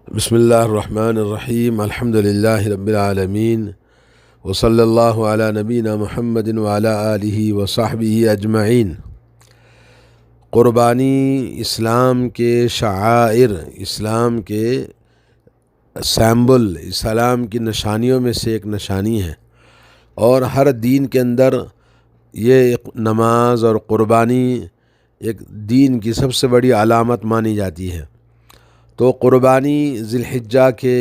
بسم اللہ الرحمن الرحیم الحمد للہ رب العالمین وصلی اللہ علی نبینا محمد وعلی آلہ وصحبہ اجمعین۔ قربانی اسلام کے شعائر، اسلام کے سیمبل، اسلام کی نشانیوں میں سے ایک نشانی ہے، اور ہر دین کے اندر یہ ایک نماز اور قربانی ایک دین کی سب سے بڑی علامت مانی جاتی ہے۔ تو قربانی ذی الحجہ کے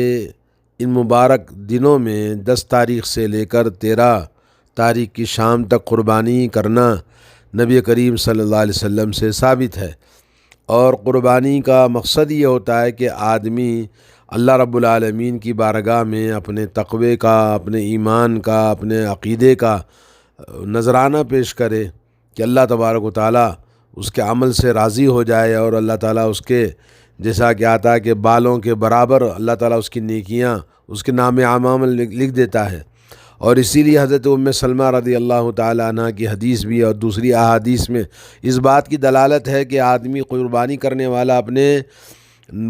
ان مبارک دنوں میں 10 تاریخ سے لے کر 13 تاریخ کی شام تک قربانی کرنا نبی کریم صلی اللہ علیہ وسلم سے ثابت ہے، اور قربانی کا مقصد یہ ہوتا ہے کہ آدمی اللہ رب العالمین کی بارگاہ میں اپنے تقوی کا، اپنے ایمان کا، اپنے عقیدے کا نذرانہ پیش کرے کہ اللہ تبارک و تعالیٰ اس کے عمل سے راضی ہو جائے، اور اللہ تعالیٰ اس کے جیسا کہ آتا ہے کہ بالوں کے برابر اللہ تعالیٰ اس کی نیکیاں اس کے نام اعمال لکھ دیتا ہے۔ اور اسی لیے حضرت ام سلمہ رضی اللہ تعالیٰ عنہ کی حدیث بھی اور دوسری احادیث میں اس بات کی دلالت ہے کہ آدمی قربانی کرنے والا اپنے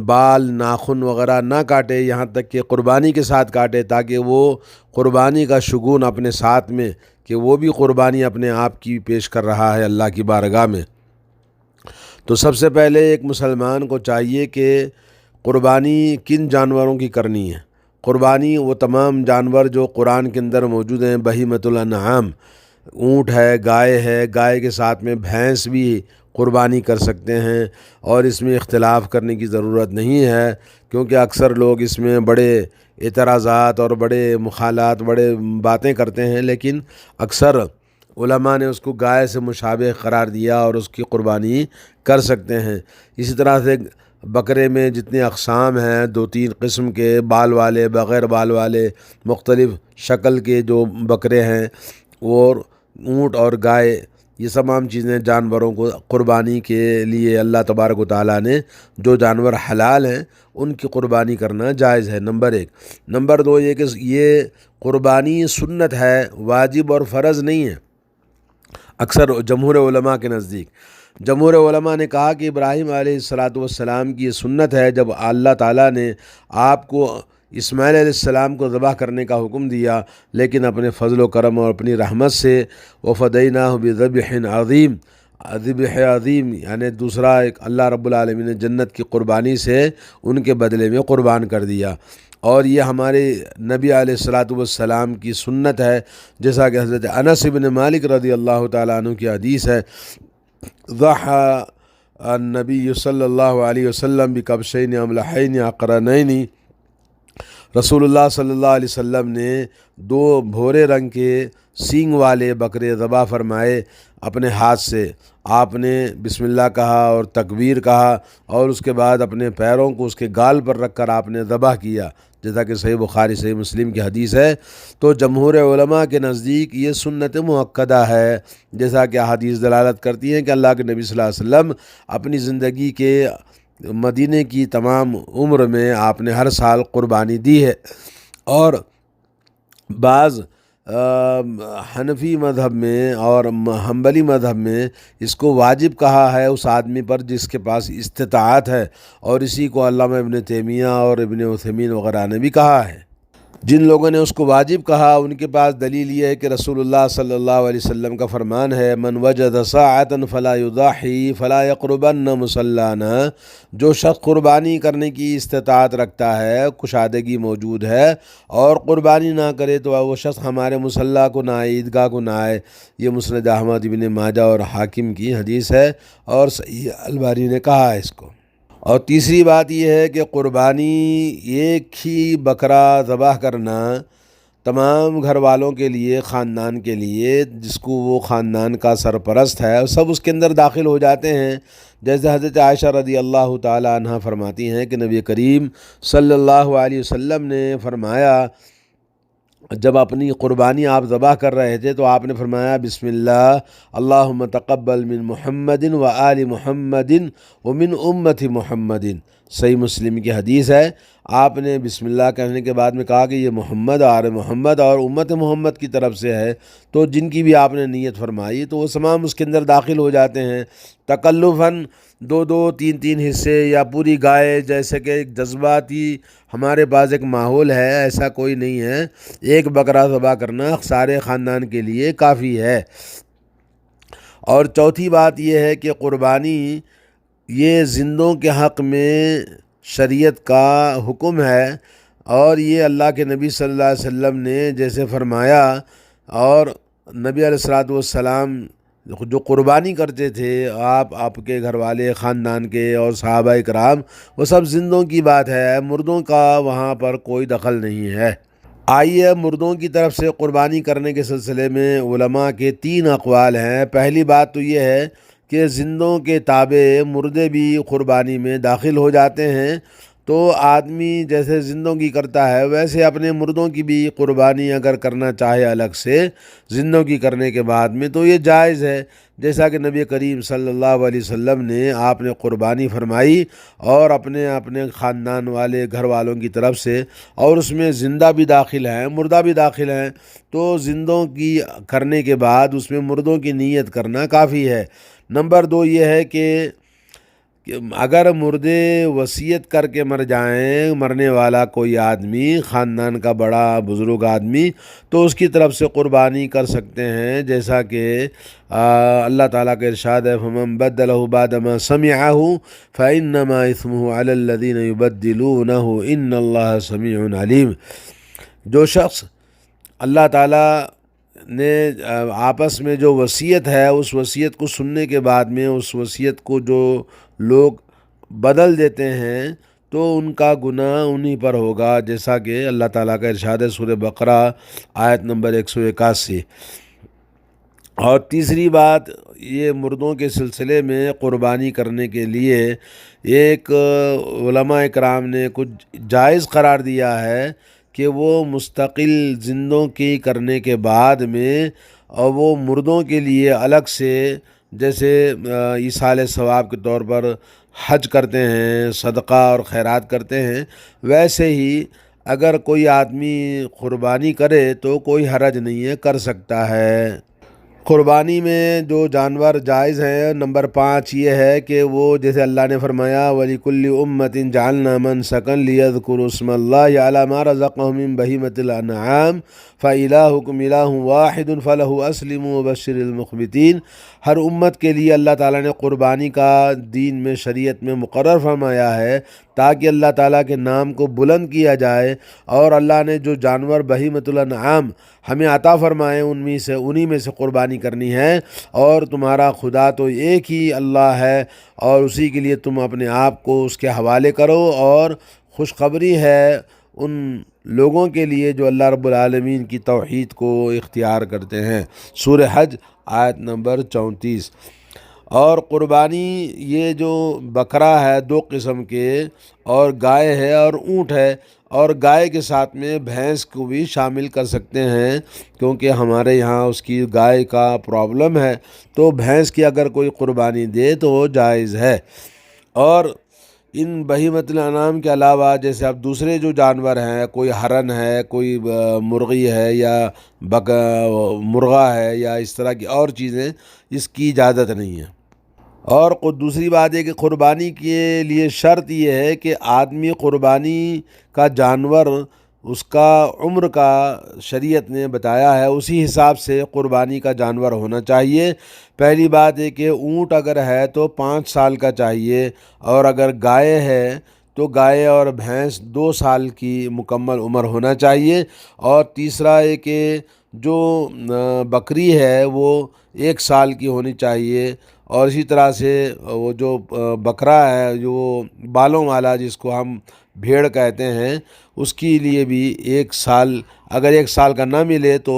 بال، ناخن وغیرہ نہ کاٹے، یہاں تک کہ قربانی کے ساتھ کاٹے، تاکہ وہ قربانی کا شگون اپنے ساتھ میں کہ وہ بھی قربانی اپنے آپ کی پیش کر رہا ہے اللہ کی بارگاہ میں۔ تو سب سے پہلے ایک مسلمان کو چاہیے کہ قربانی کن جانوروں کی کرنی ہے۔ قربانی وہ تمام جانور جو قرآن کے اندر موجود ہیں، بہیمۃ الانعام، اونٹ ہے، گائے ہے، گائے کے ساتھ میں بھینس بھی قربانی کر سکتے ہیں، اور اس میں اختلاف کرنے کی ضرورت نہیں ہے، کیونکہ اکثر لوگ اس میں بڑے اعتراضات اور بڑے مخالات، بڑے باتیں کرتے ہیں، لیکن اکثر علماء نے اس کو گائے سے مشابہ قرار دیا اور اس کی قربانی کر سکتے ہیں۔ اسی طرح سے بکرے میں جتنے اقسام ہیں، 2-3 قسم کے، بال والے، بغیر بال والے، مختلف شکل کے جو بکرے ہیں، اور اونٹ اور گائے، یہ تمام چیزیں جانوروں کو قربانی کے لیے اللہ تبارک و تعالیٰ نے جو جانور حلال ہیں ان کی قربانی کرنا جائز ہے، نمبر 1۔ نمبر 2 یہ کہ یہ قربانی سنت ہے، واجب اور فرض نہیں ہے۔ اکثر جمہور علماء کے نزدیک، جمہور علماء نے کہا کہ ابراہیم علیہ السلام کی یہ سنت ہے، جب اللہ تعالیٰ نے آپ کو اسماعیل علیہ السلام کو ذبح کرنے کا حکم دیا، لیکن اپنے فضل و کرم اور اپنی رحمت سے وَفَدَيْنَاهُ بِذَبْحٍ عَظِيمٍ، ذبح عظیم یعنی دوسرا ایک اللہ رب العالمین نے جنت کی قربانی سے ان کے بدلے میں قربان کر دیا۔ اور یہ ہمارے نبی علیہ السلام کی سنت ہے، جیسا کہ حضرت انس بن مالک رضی اللہ تعالیٰ عنہ کی حدیث ہے، ضحى النبی صلی اللہ علیہ وسلم بکبشین املحین اقرنین، رسول اللہ صلی اللہ علیہ وسلم نے 2 بھورے رنگ کے سینگ والے بکرے ذبح فرمائے اپنے ہاتھ سے۔ آپ نے بسم اللہ کہا اور تکبیر کہا، اور اس کے بعد اپنے پیروں کو اس کے گال پر رکھ کر آپ نے ذبح کیا، جیسا کہ صحیح بخاری صحیح مسلم کی حدیث ہے۔ تو جمہور علماء کے نزدیک یہ سنت مؤکدہ ہے، جیسا کہ حدیث دلالت کرتی ہیں کہ اللہ کے نبی صلی اللہ علیہ وسلم اپنی زندگی کے مدینے کی تمام عمر میں آپ نے ہر سال قربانی دی ہے۔ اور بعض حنفی مذہب میں اور حنبلی مذہب میں اس کو واجب کہا ہے اس آدمی پر جس کے پاس استطاعت ہے، اور اسی کو علامہ ابن تیمیہ اور ابن عثیمین وغیرہ نے بھی کہا ہے۔ جن لوگوں نے اس کو واجب کہا ان کے پاس دلیل یہ ہے کہ رسول اللہ صلی اللہ علیہ وسلم کا فرمان ہے، من وجد ساعة فلا يضاحی فلا يقربن مصلانا، جو شخص قربانی کرنے کی استطاعت رکھتا ہے، کشادگی موجود ہے، اور قربانی نہ کرے تو وہ شخص ہمارے مصلی کو نہ آئے، عیدگاہ کو نہ آئے۔ یہ مسند احمد ابن ماجہ اور حاکم کی حدیث ہے، اور صحیح البانی نے کہا ہے اس کو۔ اور تیسری بات یہ ہے کہ قربانی ایک ہی بکرا ذبح کرنا تمام گھر والوں کے لیے، خاندان کے لیے، جس کو وہ خاندان کا سرپرست ہے، سب اس کے اندر داخل ہو جاتے ہیں۔ جیسے حضرت عائشہ رضی اللہ تعالی عنہ فرماتی ہیں کہ نبی کریم صلی اللہ علیہ وسلم نے فرمایا، جب اپنی قربانی آپ ذبح کر رہے تھے تو آپ نے فرمایا، بسم اللہ اللہم تقبل من محمد و آل محمد و من امت محمد، صحیح مسلم کی حدیث ہے، آپ نے بسم اللہ کہنے کے بعد میں کہا کہ یہ محمد اور امت محمد کی طرف سے ہے، تو جن کی بھی آپ نے نیت فرمائی تو وہ تمام اس کے اندر داخل ہو جاتے ہیں۔ تکلفاً دو دو تین تین حصے یا پوری گائے، جیسے کہ ایک جذباتی ہمارے پاس ایک ماحول ہے، ایسا کوئی نہیں ہے۔ ایک بکرا ذبح کرنا سارے خاندان کے لیے کافی ہے۔ اور چوتھی بات یہ ہے کہ قربانی یہ زندوں کے حق میں شریعت کا حکم ہے، اور یہ اللہ کے نبی صلی اللہ علیہ وسلم نے جیسے فرمایا، اور نبی علیہ الصلوۃ والسلام جو قربانی کرتے تھے، آپ کے گھر والے، خاندان کے اور صحابہ کرام، وہ سب زندوں کی بات ہے، مردوں کا وہاں پر کوئی دخل نہیں ہے۔ آئیے مردوں کی طرف سے قربانی کرنے کے سلسلے میں علماء کے 3 اقوال ہیں۔ پہلی بات تو یہ ہے کہ زندوں کے تابع مردے بھی قربانی میں داخل ہو جاتے ہیں، تو آدمی جیسے زندوں کی کرتا ہے ویسے اپنے مردوں کی بھی قربانی اگر کرنا چاہے الگ سے زندوں کی کرنے کے بعد میں تو یہ جائز ہے، جیسا کہ نبی کریم صلی اللہ علیہ وسلم نے آپ نے قربانی فرمائی، اور اپنے خاندان والے گھر والوں کی طرف سے، اور اس میں زندہ بھی داخل ہیں مردہ بھی داخل ہیں، تو زندوں کی کرنے کے بعد اس میں مردوں کی نیت کرنا کافی ہے۔ نمبر 2 یہ ہے کہ اگر مردے وصیت کر کے مر جائیں، مرنے والا کوئی آدمی، خاندان کا بڑا بزرگ آدمی، تو اس کی طرف سے قربانی کر سکتے ہیں، جیسا کہ اللہ تعالیٰ کا ارشاد ہے فَمَن بَدَّلَهُ بَعْدَ مَا سَمِعَهُ فَإِنَّمَا إِثْمُهُ عَلَى الَّذِينَ يُبَدِّلُونَهُ إِنَّ اللَّهَ سَمِيعٌ عَلِيمٌ۔ جو شخص اللہ تعالیٰ نے آپس میں جو وصیت ہے، اس وصیت کو سننے کے بعد میں اس وصیت کو جو لوگ بدل دیتے ہیں تو ان کا گناہ انہی پر ہوگا، جیسا کہ اللہ تعالیٰ کا ارشاد ہے سورہ بقرہ آیت نمبر 181۔ اور تیسری بات یہ مردوں کے سلسلے میں قربانی کرنے کے لیے ایک علماء کرام نے کچھ جائز قرار دیا ہے کہ وہ مستقل زندوں کی کرنے کے بعد میں، اور وہ مردوں کے لیے الگ سے جیسے ایصال ثواب کے طور پر حج کرتے ہیں، صدقہ اور خیرات کرتے ہیں، ویسے ہی اگر کوئی آدمی قربانی کرے تو کوئی حرج نہیں ہے، کر سکتا ہے۔ قربانی میں جو جانور جائز ہیں، نمبر 5 یہ ہے کہ وہ جیسے اللہ نے فرمایا وَلِكُلِّ أُمَّةٍ جَعَلْنَا مَنسَكًا لِيَذْكُرُوا اسْمَ اللَّهِ عَلَى مَا رَزَقَهُم مِّن بَهِيمَةِ الْأَنْعَامِ فَإِلَٰهُكُمْ إِلَٰهٌ وَاحِدٌ فَلَهُ أَسْلِمُوا وَبَشِّرِ الْمُخْبِتِينَ۔ ہر امت کے لیے اللہ تعالیٰ نے قربانی کا دین میں شریعت میں مقرر فرمایا ہے تاکہ اللہ تعالیٰ کے نام کو بلند کیا جائے، اور اللہ نے جو جانور بہیمۃ الانعام ہمیں عطا فرمائے انہی میں سے قربانی کرنی ہے، اور تمہارا خدا تو ایک ہی اللہ ہے، اور اسی کے لیے تم اپنے آپ کو اس کے حوالے کرو، اور خوشخبری ہے ان لوگوں کے لیے جو اللہ رب العالمین کی توحید کو اختیار کرتے ہیں۔ سورہ حج آیت نمبر 34۔ اور قربانی یہ جو بکرا ہے 2 قسم کے، اور گائے ہے اور اونٹ ہے، اور گائے کے ساتھ میں بھینس کو بھی شامل کر سکتے ہیں، کیونکہ ہمارے یہاں اس کی گائے کا پرابلم ہے، تو بھینس کی اگر کوئی قربانی دے تو وہ جائز ہے۔ اور ان بہیمۃ الانعام کے علاوہ جیسے اب دوسرے جو جانور ہیں، کوئی ہرن ہے، کوئی مرغی ہے، یا مرغا ہے، یا اس طرح کی اور چیزیں، اس کی اجازت نہیں ہے۔ اور دوسری بات ہے کہ قربانی کے لیے شرط یہ ہے کہ آدمی قربانی کا جانور اس کا عمر کا شریعت نے بتایا ہے، اسی حساب سے قربانی کا جانور ہونا چاہیے۔ پہلی بات ہے کہ اونٹ اگر ہے تو 5 سال کا چاہیے، اور اگر گائے ہے تو گائے اور بھینس 2 سال کی مکمل عمر ہونا چاہیے۔ اور تیسرا ہے کہ جو بکری ہے وہ 1 سال کی ہونی چاہیے، اور اسی طرح سے وہ جو بکرا ہے جو بالوں والا جس کو ہم بھیڑ کہتے ہیں، اس کے لیے بھی 1 سال، اگر 1 سال کا نہ ملے تو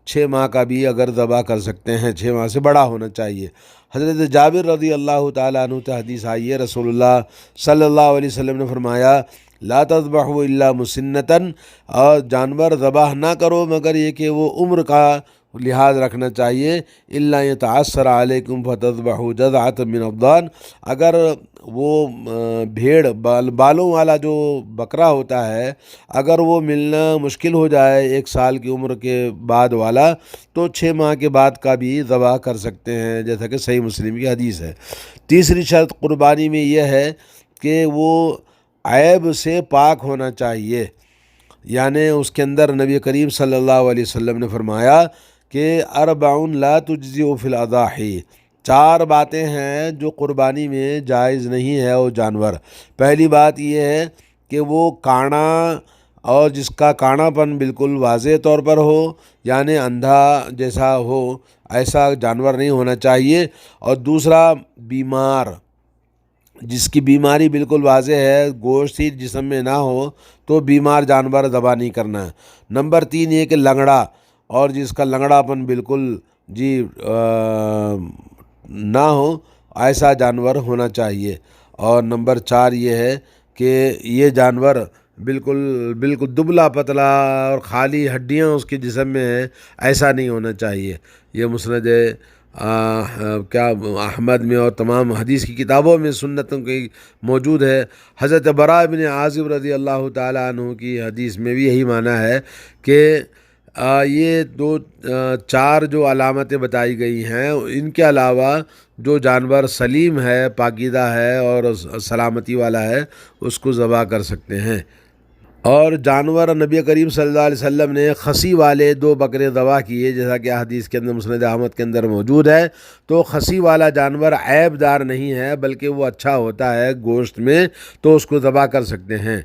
6 ماہ کا بھی اگر ذبح کر سکتے ہیں، 6 ماہ سے بڑا ہونا چاہیے۔ حضرت جابر رضی اللہ تعالیٰ عنہ سے حدیث آئی ہے، رسول اللہ صلی اللہ علیہ وسلم نے فرمایا لا تذبحوا الا مسنۃ، اور جانور ذبح نہ کرو مگر یہ کہ وہ عمر کا لحاظ رکھنا چاہیے۔ الا یتعثر علیکم فتذبحوا جذعۃ من الضان، اگر وہ بھیڑ بالوں والا جو بکرا ہوتا ہے اگر وہ ملنا مشکل ہو جائے 1 سال کی عمر کے بعد والا، تو 6 ماہ کے بعد کا بھی ذبح کر سکتے ہیں، جیسا کہ صحیح مسلم کی حدیث ہے۔ تیسری شرط قربانی میں یہ ہے کہ وہ عیب سے پاک ہونا چاہیے، یعنی اس کے اندر نبی کریم صلی اللہ علیہ وسلم نے فرمایا کہ اربع لا تجزئ فی الاضاحی، 4 باتیں ہیں جو قربانی میں جائز نہیں ہے وہ جانور۔ پہلی بات یہ ہے کہ وہ کانا، اور جس کا کانا پن بالکل واضح طور پر ہو، یعنی اندھا جیسا ہو، ایسا جانور نہیں ہونا چاہیے۔ اور دوسرا بیمار، جس کی بیماری بالکل واضح ہے، گوشت ہی جسم میں نہ ہو تو بیمار جانور ذبح نہیں کرنا ہے۔ نمبر 3 یہ کہ لنگڑا، اور جس کا لنگڑا پن بالکل نہ ہو، ایسا جانور ہونا چاہیے۔ اور نمبر 4 یہ ہے کہ یہ جانور بالکل دبلا پتلا اور خالی ہڈیاں اس کے جسم میں ہیں، ایسا نہیں ہونا چاہیے۔ یہ مسند احمد میں اور تمام حدیث کی کتابوں میں سنتوں کی موجود ہے۔ حضرت براء بن عازب رضی اللہ تعالیٰ عنہ کی حدیث میں بھی یہی معنی ہے کہ یہ 4 جو علامتیں بتائی گئی ہیں، ان کے علاوہ جو جانور سلیم ہے، پاکیزہ ہے اور سلامتی والا ہے، اس کو ذبح کر سکتے ہیں۔ اور جانور نبی کریم صلی اللہ علیہ وسلم نے خصی والے 2 بکرے ذبح کیے، جیسا کہ حدیث کے اندر مسند احمد کے اندر موجود ہے۔ تو خصی والا جانور عیب دار نہیں ہے، بلکہ وہ اچھا ہوتا ہے گوشت میں، تو اس کو ذبح کر سکتے ہیں۔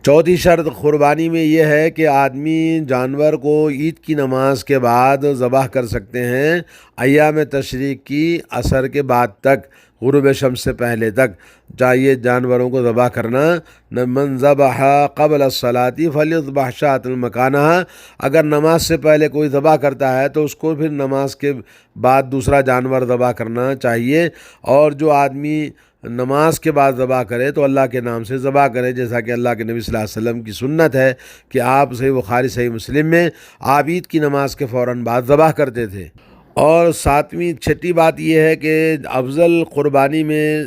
چوتھی شرط قربانی میں یہ ہے کہ آدمی جانور کو عید کی نماز کے بعد ذبح کر سکتے ہیں، ایام تشریق کی عصر کے بعد تک، غروب شمس سے پہلے تک چاہیے جانوروں کو ذبح کرنا۔ من ذبح قبل الصلاۃ فلیذبح شاۃ مکانہا، اگر نماز سے پہلے کوئی ذبح کرتا ہے تو اس کو پھر نماز کے بعد دوسرا جانور ذبح کرنا چاہیے۔ اور جو آدمی نماز کے بعد ذبح کرے تو اللہ کے نام سے ذبح کرے، جیسا کہ اللہ کے نبی صلی اللہ علیہ وسلم کی سنت ہے کہ آپ صحیح بخاری صحیح مسلم میں آپ عید کی نماز کے فوراً بعد ذبح کرتے تھے۔ اور چھٹی بات یہ ہے کہ افضل قربانی میں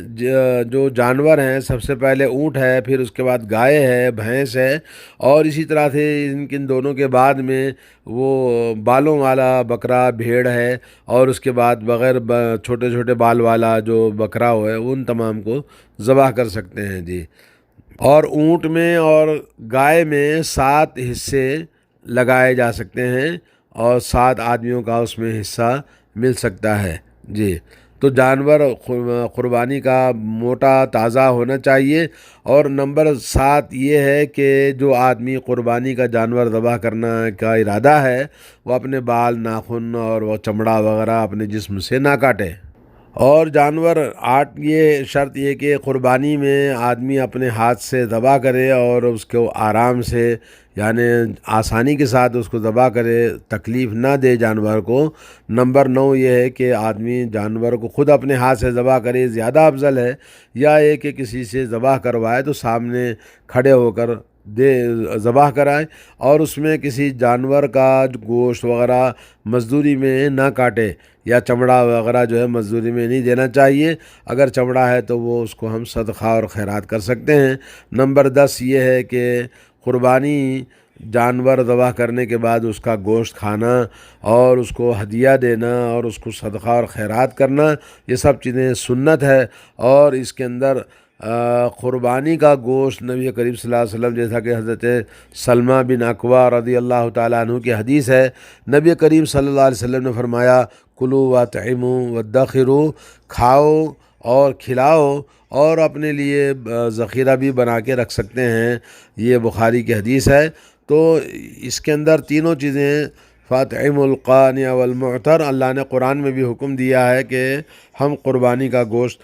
جو جانور ہیں، سب سے پہلے اونٹ ہے، پھر اس کے بعد گائے ہے، بھینس ہے، اور اسی طرح سے ان دونوں کے بعد میں وہ بالوں والا بکرا بھیڑ ہے، اور اس کے بعد بغیر چھوٹے چھوٹے بال والا جو بکرا ہو ہے، ان تمام کو ذبح کر سکتے ہیں جی۔ اور اونٹ میں اور گائے میں 7 حصے لگائے جا سکتے ہیں، اور 7 آدمیوں کا اس میں حصہ مل سکتا ہے جی۔ تو جانور قربانی کا موٹا تازہ ہونا چاہیے۔ اور نمبر 7 یہ ہے کہ جو آدمی قربانی کا جانور ذبح کرنا کا ارادہ ہے، وہ اپنے بال، ناخن اور وہ چمڑا وغیرہ اپنے جسم سے نہ کاٹے۔ اور جانور 8 یہ شرط یہ کہ قربانی میں آدمی اپنے ہاتھ سے ذبح کرے اور اس کو آرام سے، یعنی آسانی کے ساتھ اس کو ذبح کرے، تکلیف نہ دے جانور کو۔ نمبر 9 یہ ہے کہ آدمی جانور کو خود اپنے ہاتھ سے ذبح کرے، زیادہ افضل ہے، یا یہ کہ کسی سے ذبح کروائے تو سامنے کھڑے ہو کر ذبح کرائے، اور اس میں کسی جانور کا گوشت وغیرہ مزدوری میں نہ کاٹے، یا چمڑا وغیرہ جو ہے مزدوری میں نہیں دینا چاہیے۔ اگر چمڑا ہے تو وہ اس کو ہم صدقہ اور خیرات کر سکتے ہیں۔ نمبر 10 یہ ہے کہ قربانی جانور ذبح کرنے کے بعد اس کا گوشت کھانا اور اس کو ہدیہ دینا اور اس کو صدقہ اور خیرات کرنا، یہ سب چیزیں سنت ہے۔ اور اس کے اندر قربانی کا گوشت نبی کریم صلی اللہ علیہ وسلم، جیسا کہ حضرت سلمہ بن اکوع رضی اللہ تعالیٰ عنہ کی حدیث ہے، نبی کریم صلی اللہ علیہ وسلم نے فرمایا کلوا واطعموا وادخروا، کھاؤ اور کھلاؤ اور اپنے لیے ذخیرہ بھی بنا کے رکھ سکتے ہیں، یہ بخاری کی حدیث ہے۔ تو اس کے اندر تینوں چیزیں، فاطعموا القانع والمعتر، اللہ نے قرآن میں بھی حکم دیا ہے کہ ہم قربانی کا گوشت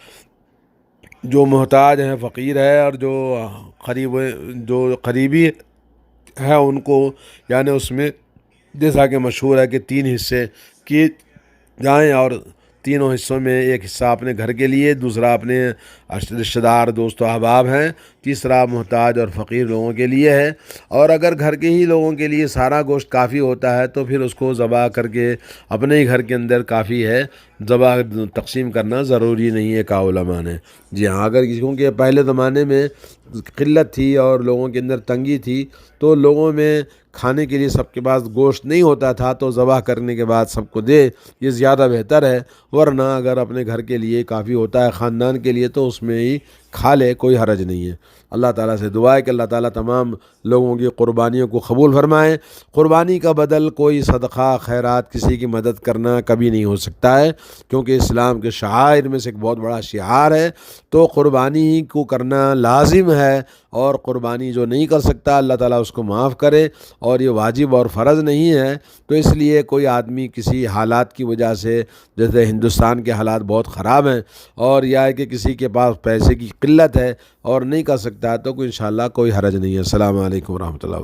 جو محتاج ہیں، فقیر ہے، اور جو قریبی ہے ان کو، یعنی اس میں جیسا کہ مشہور ہے کہ 3 حصے کیے جائیں، اور تینوں حصوں میں ایک حصہ اپنے گھر کے لیے، دوسرا اپنے رشتہ دار دوست و احباب ہیں، تیسرا محتاج اور فقیر لوگوں کے لیے ہے۔ اور اگر گھر کے ہی لوگوں کے لیے سارا گوشت کافی ہوتا ہے تو پھر اس کو ذبح کر کے اپنے ہی گھر کے اندر کافی ہے، ذبح تقسیم کرنا ضروری نہیں ہے، کہا علماء نے۔ جی ہاں، اگر کیونکہ پہلے زمانے میں قلت تھی اور لوگوں کے اندر تنگی تھی تو لوگوں میں کھانے کے لیے سب کے پاس گوشت نہیں ہوتا تھا، تو ذبح کرنے کے بعد سب کو دے، یہ زیادہ بہتر ہے۔ ورنہ اگر اپنے گھر کے لیے کافی ہوتا ہے، خاندان کے لیے، تو اس میں ہی کھا لے، کوئی حرج نہیں ہے۔ اللہ تعالیٰ سے دعا ہے کہ اللہ تعالیٰ تمام لوگوں کی قربانیوں کو قبول فرمائے۔ قربانی کا بدل کوئی صدقہ خیرات، کسی کی مدد کرنا کبھی نہیں ہو سکتا ہے، کیونکہ اسلام کے شعائر میں سے ایک بہت بڑا شعار ہے۔ تو قربانی کو کرنا لازم ہے، اور قربانی جو نہیں کر سکتا اللہ تعالیٰ اس کو معاف کرے، اور یہ واجب اور فرض نہیں ہے۔ تو اس لیے کوئی آدمی کسی حالات کی وجہ سے، جیسے ہندوستان کے حالات بہت خراب ہیں، اور یا ہے کہ کسی کے پاس پیسے کی قلت ہے اور نہیں کر سکتا، تو انشاءاللہ کوئی حرج نہیں ہے۔ السلام علیکم ورحمۃ اللہ وبرکاتہ۔